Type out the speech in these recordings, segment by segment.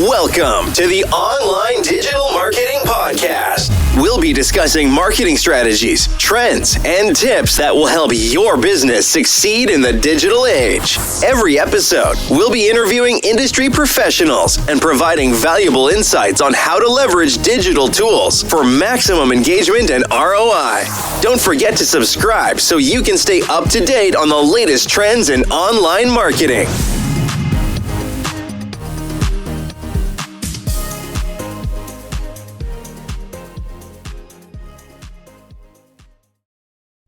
Welcome to the Online Digital Marketing Podcast. We'll be discussing marketing strategies, trends, and tips that will help your business succeed in the digital age. Every episode, we'll be interviewing industry professionals and providing valuable insights on how to leverage digital tools for maximum engagement and ROI. Don't forget to subscribe so you can stay up to date on the latest trends in online marketing.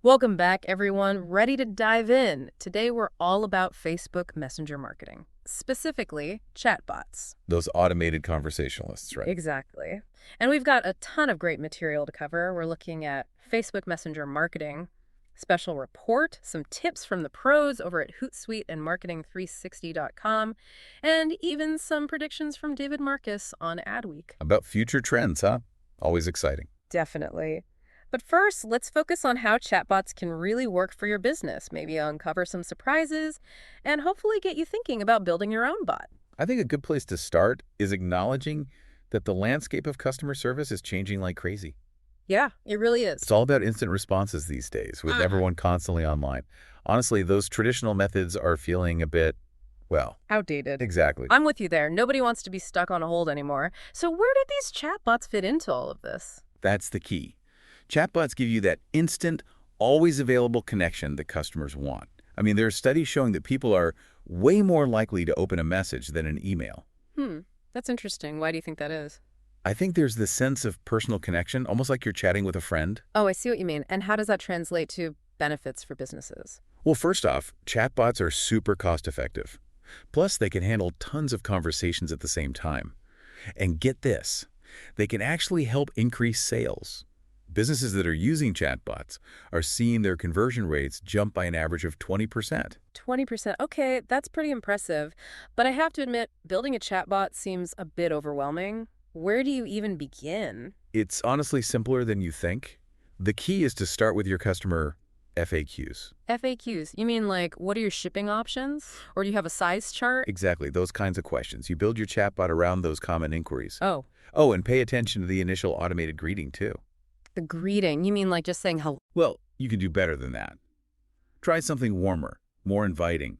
Welcome back, everyone. Ready to dive in. Today, we're all about Facebook Messenger marketing, specifically chatbots. Those automated conversationalists, right? Exactly. And we've got a ton of great material to cover. We're looking at Facebook Messenger marketing, special report, some tips from the pros over at Hootsuite and Marketing360.com, and even some predictions from David Marcus on Adweek. About future trends, huh? Always exciting. Definitely. But first, let's focus on how chatbots can really work for your business, maybe uncover some surprises, and hopefully get you thinking about building your own bot. I think a good place to start is acknowledging that the landscape of customer service is changing like crazy. Yeah, it really is. It's all about instant responses these days, with everyone constantly online. Honestly, those traditional methods are feeling a bit, well... outdated. Exactly. I'm with you there. Nobody wants to be stuck on hold anymore. So where did these chatbots fit into all of this? That's the key. Chatbots give you that instant, always available connection that customers want. I mean, there are studies showing that people are way more likely to open a message than an email. That's interesting. Why do you think that is? I think there's this sense of personal connection, almost like you're chatting with a friend. Oh, I see what you mean. And how does that translate to benefits for businesses? Well, first off, chatbots are super cost-effective. Plus, they can handle tons of conversations at the same time. And get this, they can actually help increase sales. Businesses that are using chatbots are seeing their conversion rates jump by an average of 20%. 20%. Okay, that's pretty impressive. But I have to admit, building a chatbot seems a bit overwhelming. Where do you even begin? It's honestly simpler than you think. The key is to start with your customer FAQs. FAQs? You mean like, what are your shipping options? Or do you have a size chart? Exactly, those kinds of questions. You build your chatbot around those common inquiries. Oh, and pay attention to the initial automated greeting, too. the greeting. You mean like just saying hello? Well, you can do better than that. Try something warmer, more inviting.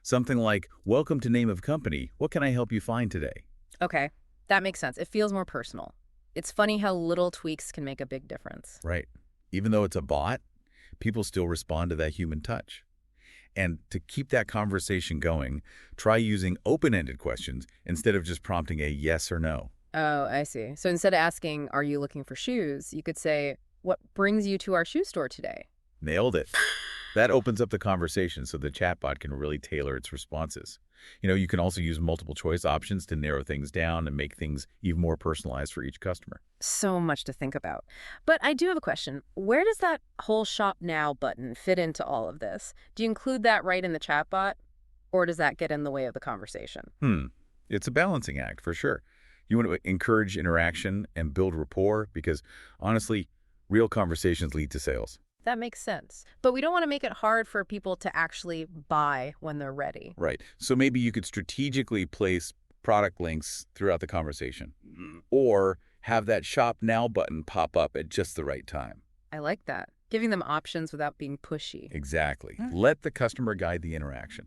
Something like, welcome to Name of Company. What can I help you find today? Okay, that makes sense. It feels more personal. It's funny how little tweaks can make a big difference. Right. Even though it's a bot, people still respond to that human touch. And to keep that conversation going, try using open-ended questions instead of just prompting a yes or no. Oh, I see. So instead of asking, are you looking for shoes, you could say, what brings you to our shoe store today? Nailed it. That opens up the conversation so the chatbot can really tailor its responses. You can also use multiple choice options to narrow things down and make things even more personalized for each customer. So much to think about. But I do have a question. Where does that whole Shop Now button fit into all of this? Do you include that right in the chatbot, or does that get in the way of the conversation? It's a balancing act, for sure. You want to encourage interaction and build rapport because, honestly, real conversations lead to sales. That makes sense. But we don't want to make it hard for people to actually buy when they're ready. Right. So maybe you could strategically place product links throughout the conversation or have that Shop Now button pop up at just the right time. I like that. Giving them options without being pushy. Exactly. Let the customer guide the interaction.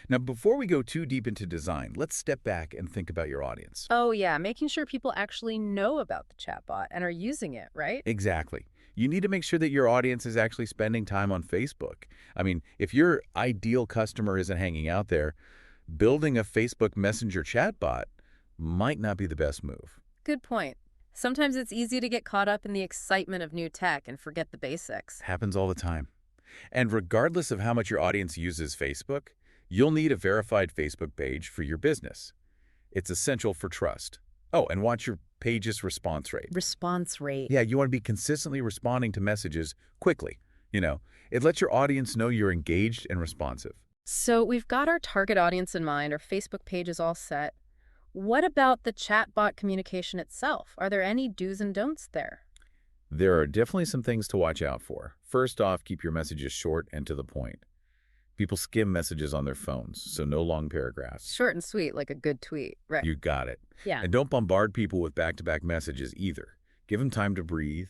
Now, before we go too deep into design, let's step back and think about your audience. Oh, yeah. Making sure people actually know about the chatbot and are using it, right? Exactly. You need to make sure that your audience is actually spending time on Facebook. I mean, if your ideal customer isn't hanging out there, building a Facebook Messenger chatbot might not be the best move. Good point. Sometimes it's easy to get caught up in the excitement of new tech and forget the basics. Happens all the time. And regardless of how much your audience uses Facebook, you'll need a verified Facebook page for your business. It's essential for trust. Oh, and watch your page's response rate. Response rate. Yeah, you want to be consistently responding to messages quickly. It lets your audience know you're engaged and responsive. So we've got our target audience in mind. Our Facebook page is all set. What about the chatbot communication itself? Are there any do's and don'ts there? There are definitely some things to watch out for. First off, keep your messages short and to the point. People skim messages on their phones, so no long paragraphs. Short and sweet, like a good tweet. Right. You got it. Yeah. And don't bombard people with back-to-back messages either. Give them time to breathe,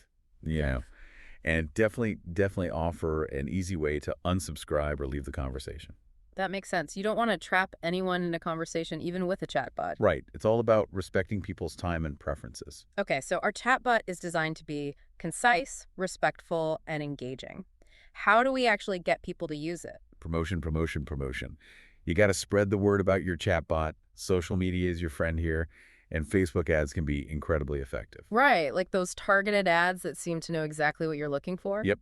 and definitely offer an easy way to unsubscribe or leave the conversation. That makes sense. You don't want to trap anyone in a conversation, even with a chatbot. Right. It's all about respecting people's time and preferences. Okay, so our chatbot is designed to be concise, respectful, and engaging. How do we actually get people to use it? Promotion, promotion, promotion. You got to spread the word about your chatbot. Social media is your friend here, and Facebook ads can be incredibly effective. Right, like those targeted ads that seem to know exactly what you're looking for? Yep,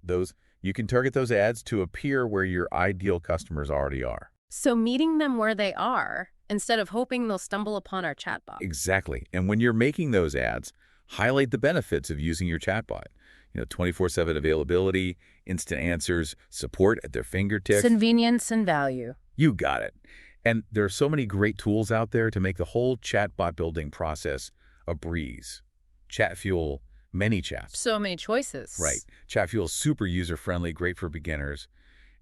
you can target those ads to appear where your ideal customers already are. So meeting them where they are, instead of hoping they'll stumble upon our chatbot. Exactly. And when you're making those ads, highlight the benefits of using your chatbot. 24/7 availability, instant answers, support at their fingertips. Convenience and value. You got it. And there are so many great tools out there to make the whole chatbot building process a breeze. ChatFuel, ManyChat. So many choices. Right. ChatFuel is super user-friendly, great for beginners.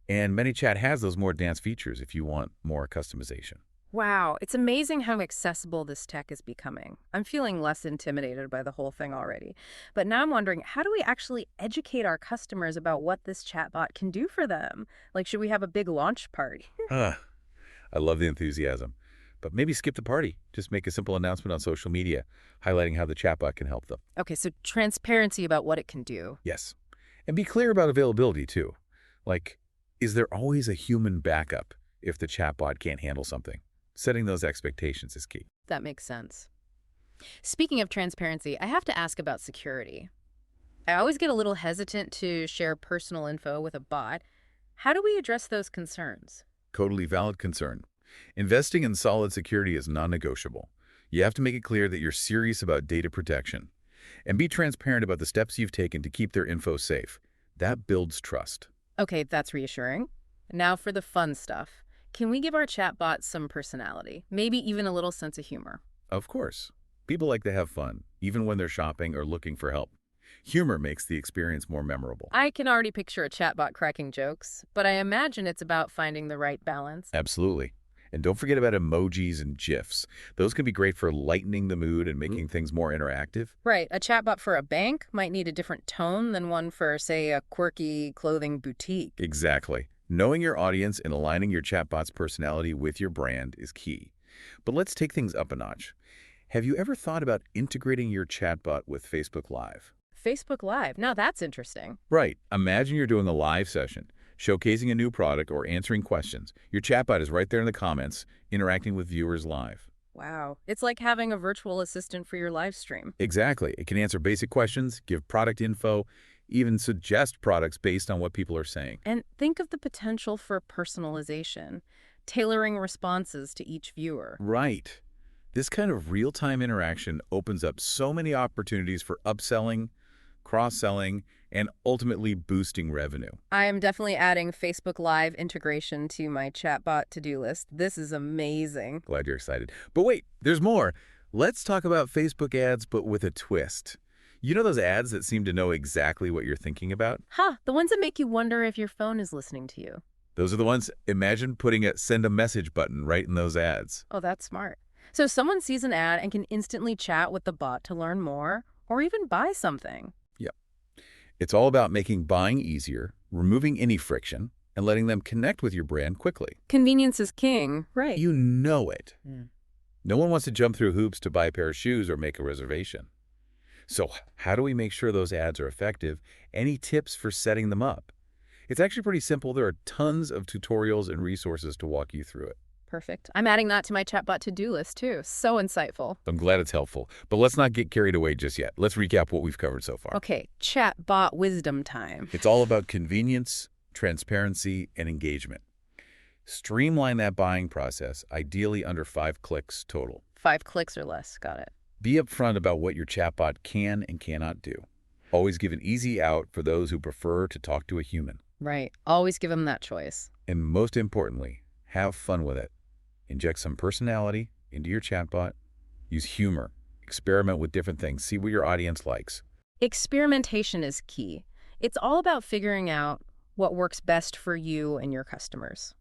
And ManyChat has those more advanced features if you want more customization. Wow, it's amazing how accessible this tech is becoming. I'm feeling less intimidated by the whole thing already. But now I'm wondering, how do we actually educate our customers about what this chatbot can do for them? Like, should we have a big launch party? I love the enthusiasm. But maybe skip the party. Just make a simple announcement on social media, highlighting how the chatbot can help them. Okay, so transparency about what it can do. Yes. And be clear about availability, too. Like, is there always a human backup if the chatbot can't handle something? Setting those expectations is key. That makes sense. Speaking of transparency, I have to ask about security. I always get a little hesitant to share personal info with a bot. How do we address those concerns? Totally valid concern. Investing in solid security is non-negotiable. You have to make it clear that you're serious about data protection. And be transparent about the steps you've taken to keep their info safe. That builds trust. Okay, that's reassuring. Now for the fun stuff. Can we give our chatbot some personality? Maybe even a little sense of humor? Of course. People like to have fun, even when they're shopping or looking for help. Humor makes the experience more memorable. I can already picture a chatbot cracking jokes, but I imagine it's about finding the right balance. Absolutely. And don't forget about emojis and GIFs. Those can be great for lightening the mood and making things more interactive. Right. A chatbot for a bank might need a different tone than one for, say, a quirky clothing boutique. Exactly. Knowing your audience and aligning your chatbot's personality with your brand is key. But let's take things up a notch. Have you ever thought about integrating your chatbot with Facebook Live? Facebook Live. Now that's interesting. Right. Imagine you're doing a live session, showcasing a new product or answering questions. Your chatbot is right there in the comments, interacting with viewers live. Wow. It's like having a virtual assistant for your live stream. Exactly. It can answer basic questions, give product info, even suggest products based on what people are saying. And think of the potential for personalization, tailoring responses to each viewer. Right. This kind of real-time interaction opens up so many opportunities for upselling, cross-selling, and ultimately boosting revenue. I am definitely adding Facebook Live integration to my chatbot to-do list. This is amazing. Glad you're excited. But wait, there's more. Let's talk about Facebook ads, but with a twist. You know those ads that seem to know exactly what you're thinking about? The ones that make you wonder if your phone is listening to you. Those are the ones. Imagine putting a send a message button right in those ads. Oh, that's smart. So someone sees an ad and can instantly chat with the bot to learn more or even buy something. Yep. It's all about making buying easier, removing any friction, and letting them connect with your brand quickly. Convenience is king, right? You know it. No one wants to jump through hoops to buy a pair of shoes or make a reservation. So how do we make sure those ads are effective? Any tips for setting them up? It's actually pretty simple. There are tons of tutorials and resources to walk you through it. Perfect. I'm adding that to my chatbot to-do list, too. So insightful. I'm glad it's helpful. But let's not get carried away just yet. Let's recap what we've covered so far. Okay, chatbot wisdom time. It's all about convenience, transparency, and engagement. Streamline that buying process, ideally under 5 clicks total. 5 clicks or less. Got it. Be upfront about what your chatbot can and cannot do. Always give an easy out for those who prefer to talk to a human. Right. Always give them that choice. And most importantly, have fun with it. Inject some personality into your chatbot. Use humor. Experiment with different things. See what your audience likes. Experimentation is key. It's all about figuring out what works best for you and your customers.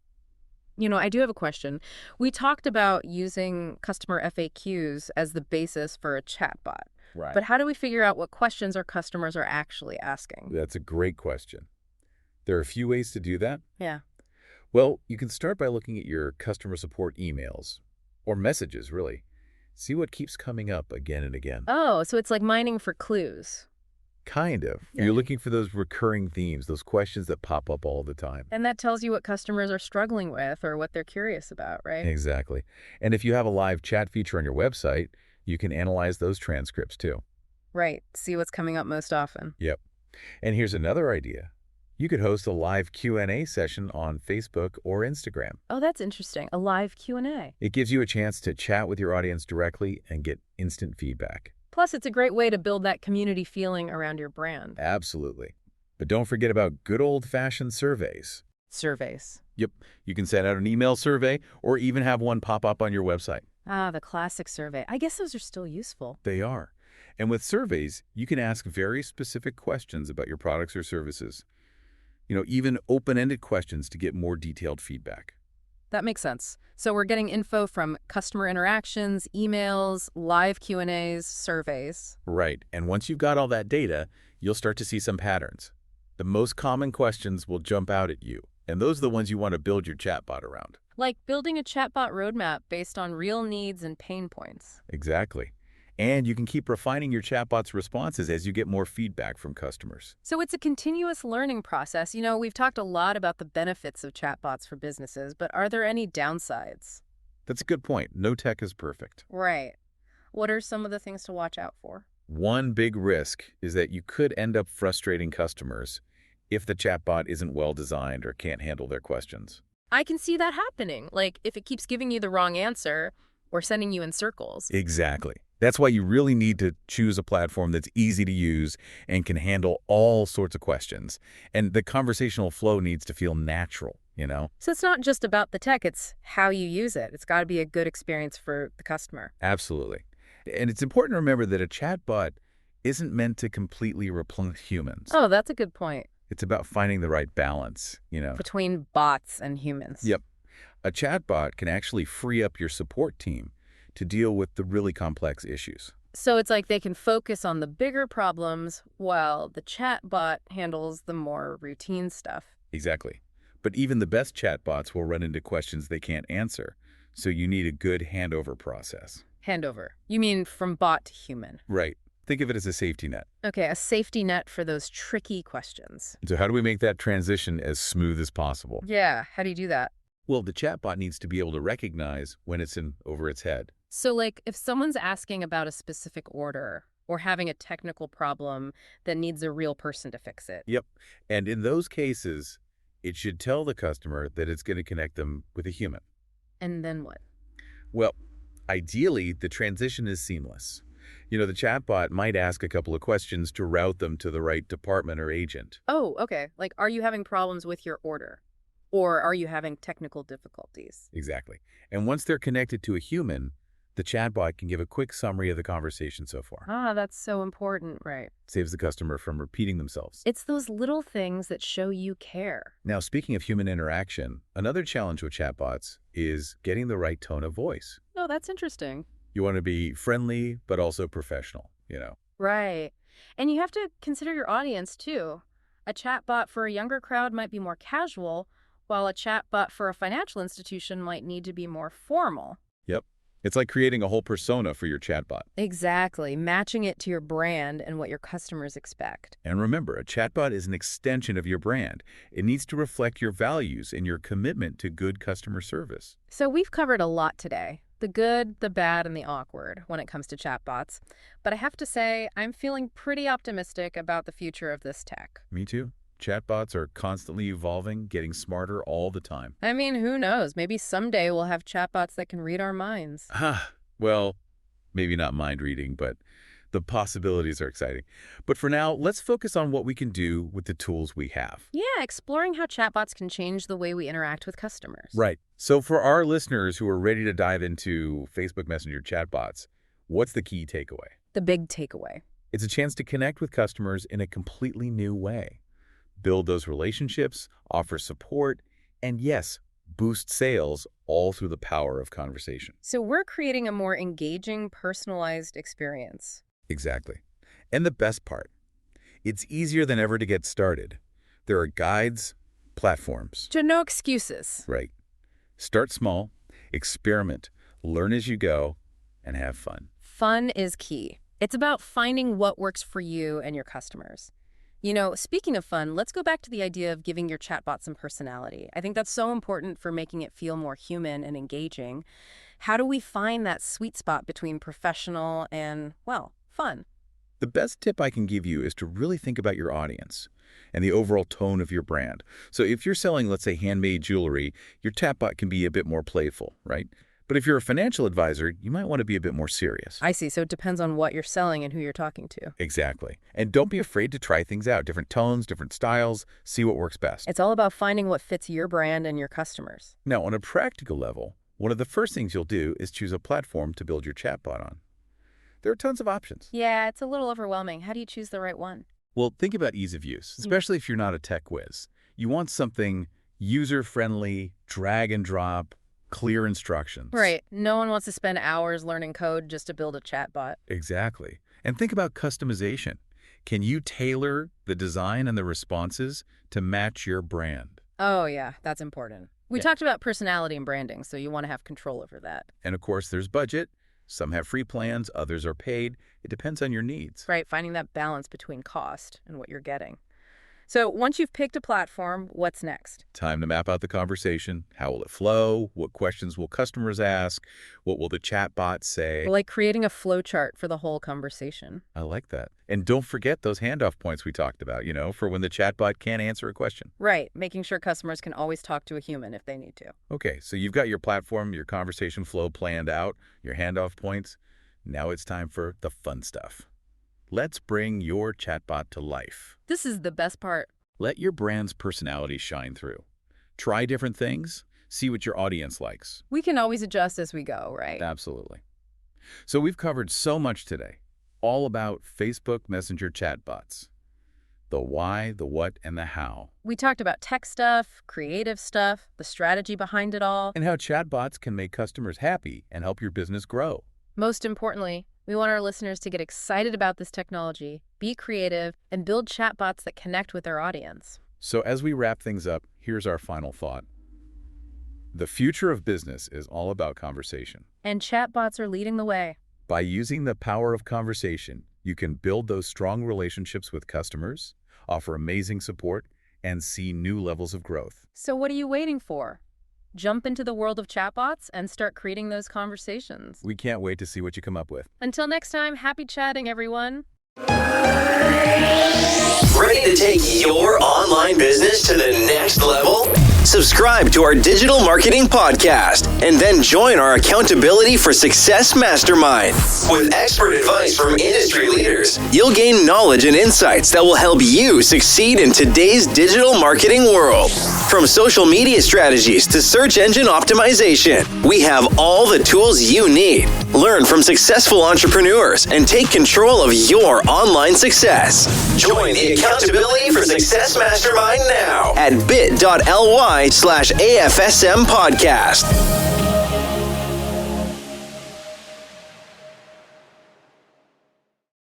I do have a question. We talked about using customer FAQs as the basis for a chatbot. Right. But how do we figure out what questions our customers are actually asking? That's a great question. There are a few ways to do that. Yeah. Well, you can start by looking at your customer support emails, or messages, really. See what keeps coming up again and again. Oh, so it's like mining for clues. Kind of. Yeah. You're looking for those recurring themes, those questions that pop up all the time. And that tells you what customers are struggling with or what they're curious about, right? Exactly. And if you have a live chat feature on your website, you can analyze those transcripts too. Right. See what's coming up most often. Yep. And here's another idea. You could host a live Q&A session on Facebook or Instagram. Oh, that's interesting. A live Q&A. It gives you a chance to chat with your audience directly and get instant feedback. Plus, it's a great way to build that community feeling around your brand. Absolutely. But don't forget about good old-fashioned surveys. Surveys. Yep. You can send out an email survey or even have one pop up on your website. Ah, the classic survey. I guess those are still useful. They are. And with surveys, you can ask very specific questions about your products or services. Even open-ended questions to get more detailed feedback. That makes sense. So we're getting info from customer interactions, emails, live Q&As, surveys. Right. And once you've got all that data, you'll start to see some patterns. The most common questions will jump out at you, and those are the ones you want to build your chatbot around. Like building a chatbot roadmap based on real needs and pain points. Exactly. And you can keep refining your chatbot's responses as you get more feedback from customers. So it's a continuous learning process. We've talked a lot about the benefits of chatbots for businesses, but are there any downsides? That's a good point. No tech is perfect. Right. What are some of the things to watch out for? One big risk is that you could end up frustrating customers if the chatbot isn't well designed or can't handle their questions. I can see that happening. Like if it keeps giving you the wrong answer or sending you in circles. Exactly. That's why you really need to choose a platform that's easy to use and can handle all sorts of questions. And the conversational flow needs to feel natural, So it's not just about the tech, it's how you use it. It's got to be a good experience for the customer. Absolutely. And it's important to remember that a chatbot isn't meant to completely replace humans. Oh, that's a good point. It's about finding the right balance, Between bots and humans. Yep. A chatbot can actually free up your support team to deal with the really complex issues. So it's like they can focus on the bigger problems while the chatbot handles the more routine stuff. Exactly. But even the best chatbots will run into questions they can't answer, so you need a good handover process. Handover. You mean from bot to human? Right. Think of it as a safety net. Okay, a safety net for those tricky questions. So how do we make that transition as smooth as possible? Yeah, how do you do that? Well, the chatbot needs to be able to recognize when it's in over its head. So like if someone's asking about a specific order or having a technical problem that needs a real person to fix it. Yep. And in those cases, it should tell the customer that it's going to connect them with a human. And then what? Well, ideally, the transition is seamless. The chatbot might ask a couple of questions to route them to the right department or agent. Oh, okay. Like, are you having problems with your order? Or are you having technical difficulties? Exactly. And once they're connected to a human, the chatbot can give a quick summary of the conversation so far. Ah, that's so important, right? Saves the customer from repeating themselves. It's those little things that show you care. Now, speaking of human interaction, another challenge with chatbots is getting the right tone of voice. Oh, that's interesting. You want to be friendly, but also professional, Right. And you have to consider your audience, too. A chatbot for a younger crowd might be more casual, while a chatbot for a financial institution might need to be more formal. Yep. It's like creating a whole persona for your chatbot. Exactly. Matching it to your brand and what your customers expect. And remember, a chatbot is an extension of your brand. It needs to reflect your values and your commitment to good customer service. So we've covered a lot today. The good, the bad, and the awkward when it comes to chatbots. But I have to say, I'm feeling pretty optimistic about the future of this tech. Me too. Chatbots are constantly evolving, getting smarter all the time. I mean, who knows? Maybe someday we'll have chatbots that can read our minds. Well, maybe not mind reading, but the possibilities are exciting. But for now, let's focus on what we can do with the tools we have. Yeah, exploring how chatbots can change the way we interact with customers. Right. So for our listeners who are ready to dive into Facebook Messenger chatbots, what's the key takeaway? The big takeaway. It's a chance to connect with customers in a completely new way. Build those relationships, offer support, and yes, boost sales, all through the power of conversation. So we're creating a more engaging, personalized experience. Exactly. And the best part, it's easier than ever to get started. There are guides, platforms. So no excuses. Right. Start small, experiment, learn as you go, and have fun. Fun is key. It's about finding what works for you and your customers. You know, speaking of fun, let's go back to the idea of giving your chatbot some personality. I think that's so important for making it feel more human and engaging. How do we find that sweet spot between professional and, well, fun? The best tip I can give you is to really think about your audience and the overall tone of your brand. So if you're selling, let's say, handmade jewelry, your chatbot can be a bit more playful, right? But if you're a financial advisor, you might want to be a bit more serious. I see. So it depends on what you're selling and who you're talking to. Exactly. And don't be afraid to try things out. Different tones, different styles, see what works best. It's all about finding what fits your brand and your customers. Now, on a practical level, one of the first things you'll do is choose a platform to build your chatbot on. There are tons of options. Yeah, it's a little overwhelming. How do you choose the right one? Well, think about ease of use, especially if you're not a tech whiz. You want something user-friendly, drag and drop, clear instructions. Right. No one wants to spend hours learning code just to build a chatbot. Exactly. And think about customization. Can you tailor the design and the responses to match your brand? Oh, yeah, that's important. We talked about personality and branding, so you want to have control over that. And of course, there's budget. Some have free plans, others are paid. It depends on your needs. Right, finding that balance between cost and what you're getting. So once you've picked a platform, what's next? Time to map out the conversation. How will it flow? What questions will customers ask? What will the chatbot say? Like creating a flow chart for the whole conversation. I like that. And don't forget those handoff points we talked about, for when the chatbot can't answer a question. Right, making sure customers can always talk to a human if they need to. Okay, so you've got your platform, your conversation flow planned out, your handoff points. Now it's time for the fun stuff. Let's bring your chatbot to life. This is the best part. Let your brand's personality shine through. Try different things. See what your audience likes. We can always adjust as we go, right? Absolutely. So we've covered so much today, all about Facebook Messenger chatbots. The why, the what, and the how. We talked about tech stuff, creative stuff, the strategy behind it all. And how chatbots can make customers happy and help your business grow. Most importantly, we want our listeners to get excited about this technology, be creative, and build chatbots that connect with their audience. So as we wrap things up, here's our final thought. The future of business is all about conversation. And chatbots are leading the way. By using the power of conversation, you can build those strong relationships with customers, offer amazing support, and see new levels of growth. So what are you waiting for? Jump into the world of chatbots and start creating those conversations. We can't wait to see what you come up with. Until next time, happy chatting, everyone. Ready to take your online business to the next level? Subscribe to our digital marketing podcast and then join our Accountability for Success Mastermind. With expert advice from industry leaders, you'll gain knowledge and insights that will help you succeed in today's digital marketing world. From social media strategies to search engine optimization, we have all the tools you need. Learn from successful entrepreneurs and take control of your online success. Join the Accountability for Success Mastermind now at bit.ly/AFSM podcast.